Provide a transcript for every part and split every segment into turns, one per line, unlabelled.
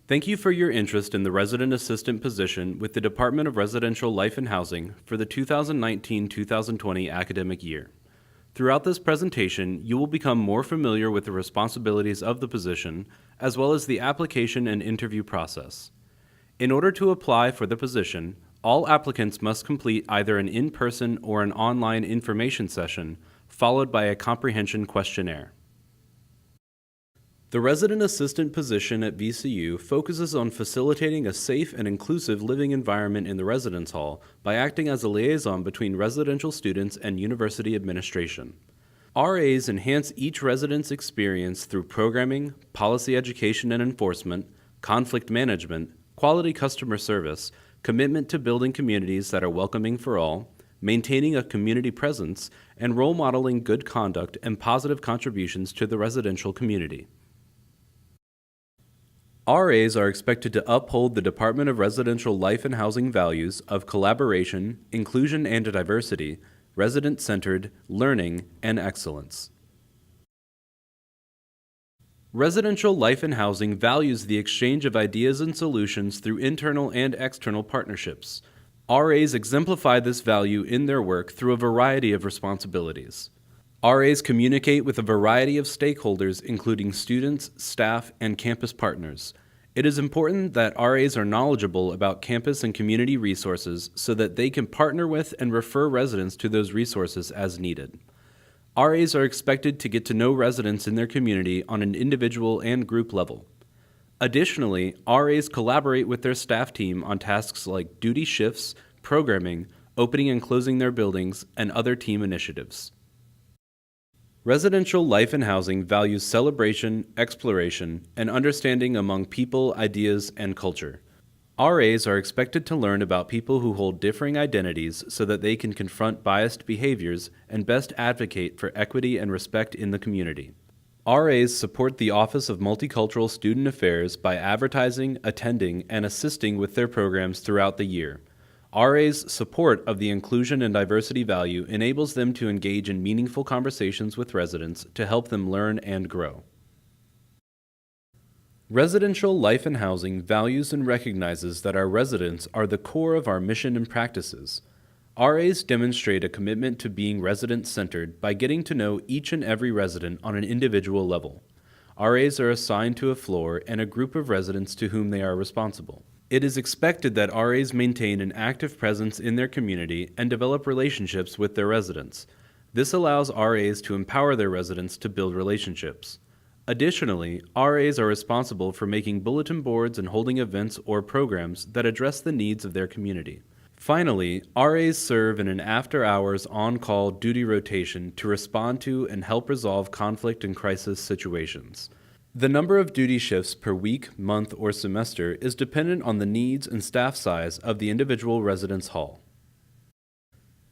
Thank you for your interest in the resident assistant position with the Department of Residential Life and Housing for the 2019-2020 academic year. Throughout this presentation, you will become more familiar with the responsibilities of the position, as well as the application and interview process. In order to apply for the position, all applicants must complete either an in-person or an online information session, followed by a comprehension questionnaire. The resident assistant position at VCU focuses on facilitating a safe and inclusive living environment in the residence hall by acting as a liaison between residential students and university administration. RAs enhance each resident's experience through programming, policy education and enforcement, conflict management, quality customer service, commitment to building communities that are welcoming for all, maintaining a community presence, and role modeling good conduct and positive contributions to the residential community. RAs are expected to uphold the Department of Residential Life and Housing values of collaboration, inclusion and diversity, resident-centered, learning, and excellence. Residential Life and Housing values the exchange of ideas and solutions through internal and external partnerships. RAs exemplify this value in their work through a variety of responsibilities. RAs communicate with a variety of stakeholders, including students, staff, and campus partners. It is important that RAs are knowledgeable about campus and community resources so that they can partner with and refer residents to those resources as needed. RAs are expected to get to know residents in their community on an individual and group level. Additionally, RAs collaborate with their staff team on tasks like duty shifts, programming, opening and closing their buildings, and other team initiatives. Residential Life and Housing values celebration, exploration, and understanding among people, ideas, and culture. RAs are expected to learn about people who hold differing identities so that they can confront biased behaviors and best advocate for equity and respect in the community. RAs support the Office of Multicultural Student Affairs by advertising, attending, and assisting with their programs throughout the year. RAs' support of the inclusion and diversity value enables them to engage in meaningful conversations with residents to help them learn and grow. Residential Life and Housing values and recognizes that our residents are the core of our mission and practices. RAs demonstrate a commitment to being resident-centered by getting to know each and every resident on an individual level. RAs are assigned to a floor and a group of residents to whom they are responsible. It is expected that RAs maintain an active presence in their community and develop relationships with their residents. This allows RAs to empower their residents to build relationships. Additionally, RAs are responsible for making bulletin boards and holding events or programs that address the needs of their community. Finally, RAs serve in an after-hours on-call duty rotation to respond to and help resolve conflict and crisis situations. The number of duty shifts per week, month, or semester is dependent on the needs and staff size of the individual residence hall.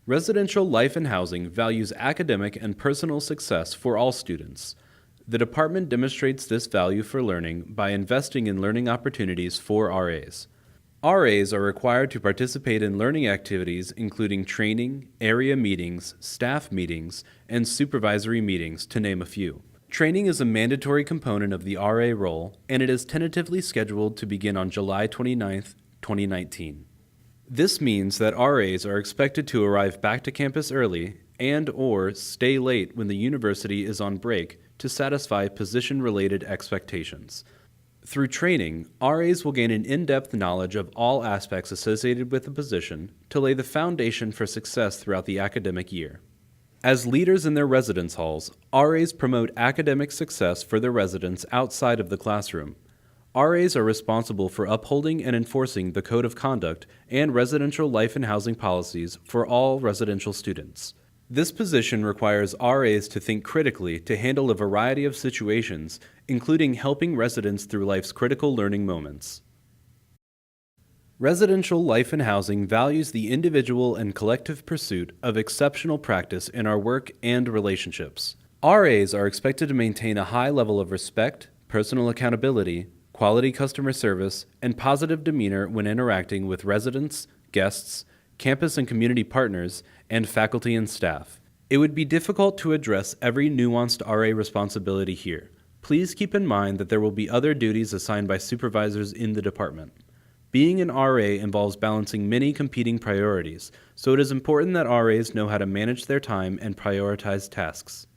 Residential Life and Housing values academic and personal success for all students. The department demonstrates this value for learning by investing in learning opportunities for RAs. RAs are required to participate in learning activities including training, area meetings, staff meetings, and supervisory meetings, to name a few. Training is a mandatory component of the RA role, and it is tentatively scheduled to begin on July 29, 2019. This means that RAs are expected to arrive back to campus early and/or stay late when the university is on break to satisfy position-related expectations. Through training, RAs will gain an in-depth knowledge of all aspects associated with the position to lay the foundation for success throughout the academic year. As leaders in their residence halls, RAs promote academic success for their residents outside of the classroom. RAs are responsible for upholding and enforcing the Code of Conduct and residential life and housing policies for all residential students. This position requires RAs to think critically to handle a variety of situations, including helping residents through life's critical learning moments. Residential Life and Housing values the individual and collective pursuit of exceptional practice in our work and relationships. RAs are expected to maintain a high level of respect, personal accountability, quality customer service, and positive demeanor when interacting with residents, guests, campus and community partners, and faculty and staff. It would be difficult to address every nuanced RA responsibility here. Please keep in mind that there will be other duties assigned by supervisors in the department. Being an RA involves balancing many competing priorities, so it is important that RAs know how to manage their time and prioritize tasks.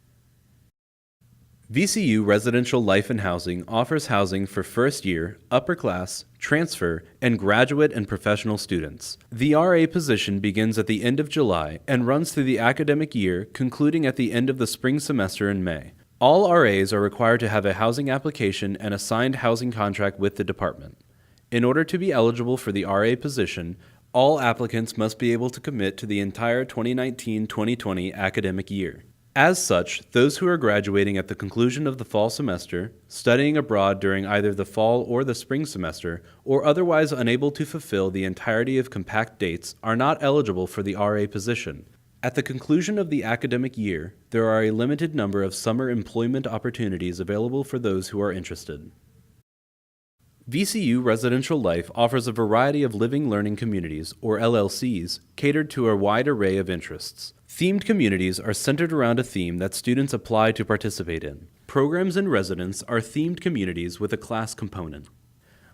VCU Residential Life and Housing offers housing for first year, upper class, transfer, and graduate and professional students. The RA position begins at the end of July and runs through the academic year, concluding at the end of the spring semester in May. All RAs are required to have a housing application and a signed housing contract with the department. In order to be eligible for the RA position, all applicants must be able to commit to the entire 2019-2020 academic year. As such, those who are graduating at the conclusion of the fall semester, studying abroad during either the fall or the spring semester, or otherwise unable to fulfill the entirety of compact dates are not eligible for the RA position. At the conclusion of the academic year, there are a limited number of summer employment opportunities available for those who are interested. VCU Residential Life offers a variety of living learning communities, or LLCs, catered to a wide array of interests. Themed communities are centered around a theme that students apply to participate in. Programs in residence are themed communities with a class component.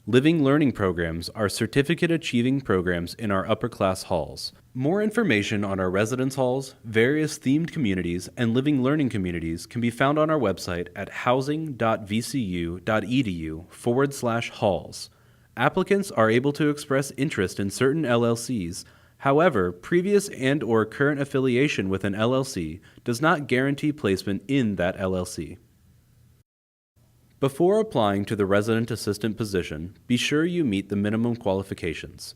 Living learning programs are certificate achieving programs in our upper class halls. More information on our residence halls, various themed communities, and living learning communities can be found on our website at housing.vcu.edu/halls. Applicants are able to express interest in certain LLCs. However, previous and/or current affiliation with an LLC does not guarantee placement in that LLC. Before applying to the resident assistant position, be sure you meet the minimum qualifications.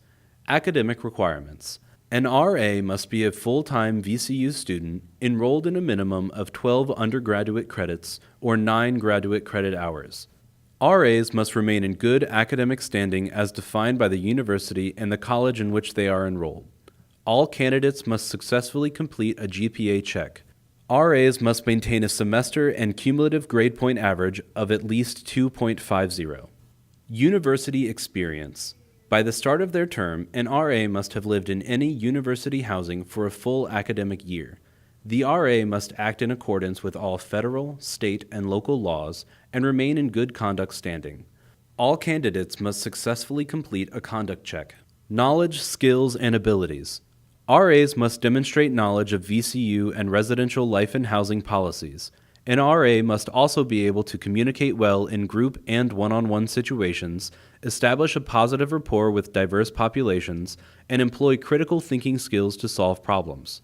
Academic requirements. An RA must be a full-time VCU student enrolled in a minimum of 12 undergraduate credits or 9 graduate credit hours. RAs must remain in good academic standing as defined by the university and the college in which they are enrolled. All candidates must successfully complete a GPA check. RAs must maintain a semester and cumulative grade point average of at least 2.50. University experience. By the start of their term, an RA must have lived in any university housing for a full academic year. The RA must act in accordance with all federal, state, and local laws and remain in good conduct standing. All candidates must successfully complete a conduct check. Knowledge, skills, and abilities. RAs must demonstrate knowledge of VCU and residential life and housing policies. An RA must also be able to communicate well in group and one-on-one situations, establish a positive rapport with diverse populations, and employ critical thinking skills to solve problems.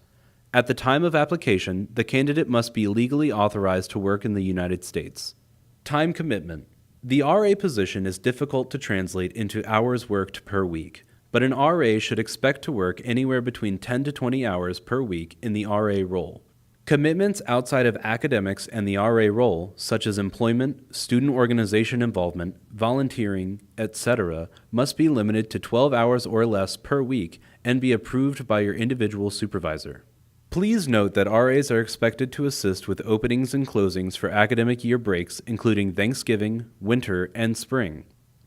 At the time of application, the candidate must be legally authorized to work in the United States. Time commitment. The RA position is difficult to translate into hours worked per week, but an RA should expect to work anywhere between 10 to 20 hours per week in the RA role. Commitments outside of academics and the RA role, such as employment, student organization involvement, volunteering, etc., must be limited to 12 hours or less per week and be approved by your individual supervisor. Please note that RAs are expected to assist with openings and closings for academic year breaks, including Thanksgiving, winter, and spring.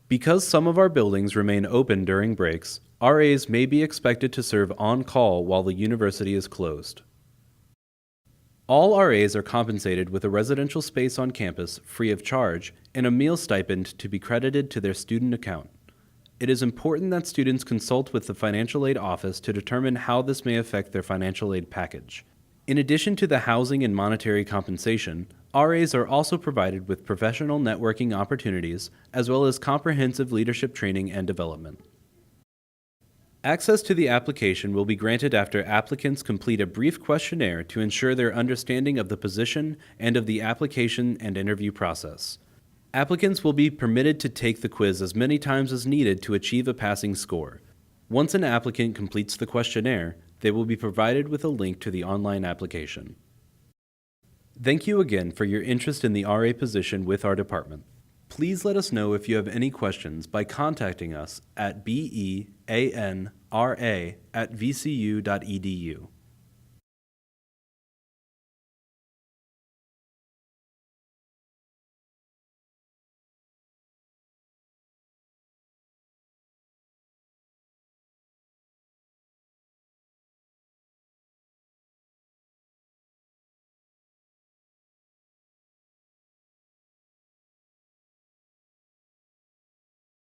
Because some of our buildings remain open during breaks, RAs may be expected to serve on call while the university is closed. All RAs are compensated with a residential space on campus free of charge and a meal stipend to be credited to their student account. It is important that students consult with the financial aid office to determine how this may affect their financial aid package. In addition to the housing and monetary compensation, RAs are also provided with professional networking opportunities as well as comprehensive leadership training and development. Access to the application will be granted after applicants complete a brief questionnaire to ensure their understanding of the position and of the application and interview process. Applicants will be permitted to take the quiz as many times as needed to achieve a passing score. Once an applicant completes the questionnaire, they will be provided with a link to the online application. Thank you again for your interest in the RA position with our department. Please let us know if you have any questions by contacting us at beanra@vcu.edu.